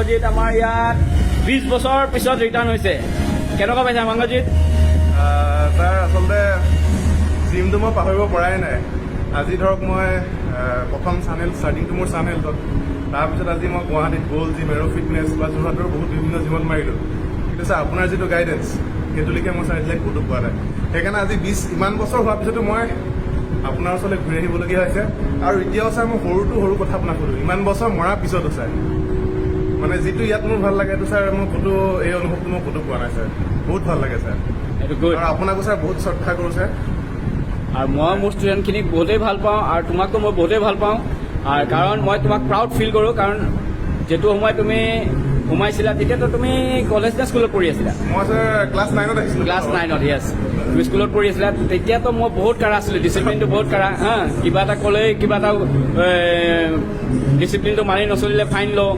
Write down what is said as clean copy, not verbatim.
মাংগজিত আমাৰ ইয়াত 20 বছৰ পিছত ৰিটাৰ্ণ হৈছে। কেনেকুৱা পাইছা মাংগজিত? তাৰ আচলতে জিমটো মই পাহৰিব পৰাই নাই। আজি ধৰক মই প্ৰথম ষ্টাৰ্টিংটো মোৰ চানহেল্থত, তাৰপিছত আজি মই গুৱাহাটীত গ'ল্ড জিম, এৰ' ফিটনেছ বা যোৰহাটৰ বহুত বিভিন্ন জিমত মাৰিলোঁ। কিন্তু ছাৰ আপোনাৰ যিটো গাইডেঞ্চ সেইটোলৈকে মই ছাৰ এতিয়ালৈকে ক'তো পোৱা নাই। সেইকাৰণে আজি ইমান বছৰ হোৱাৰ পিছতো মই আপোনাৰ ওচৰলৈ ঘূৰি আহিবলগীয়া হৈছে। আৰু এতিয়াও ছাৰ মই সৰু কথা আপোনাক সুধোঁ, ইমান বছৰ মৰাৰ পিছতো ছাৰ মানে যিটো ইয়াত মোৰ ভাল লাগে এইটো ছাৰ মই ক'তো এই অনুভৱটো মই ক'তো পোৱা নাই ছাৰ। বহুত ভাল লাগে ছাৰ। এইটো গুড। আৰু আপোনাকো ছাৰ বহুত শ্ৰদ্ধা কৰোঁ ছাৰ। আৰু মই মোৰ ষ্টুডেণ্টখিনিক বহুতেই ভাল পাওঁ আৰু তোমাকতো মই বহুতেই ভাল পাওঁ। আৰু কাৰণ মই তোমাক প্ৰাউড ফিল কৰোঁ, কাৰণ যিটো সময় তুমি সোমাইছিলা তেতিয়াতো তুমি কলেজ নে স্কুলত পঢ়ি আছিলা? মই ছাৰ ক্লাছ 9ত আহিছিলোঁ। ক্লাছ 9ত, য়েছ। তুমি স্কুলত পঢ়ি আছিলা, তেতিয়াতো মই বহুত কাঢ়া আছিলোঁ, ডিচিপ্লিনটো বহুত কাঢ়া। কিবা এটা ক'লেই কিবা এটা ডিচিপ্লিনটো মানি নচলিলে ফাইন লওঁ।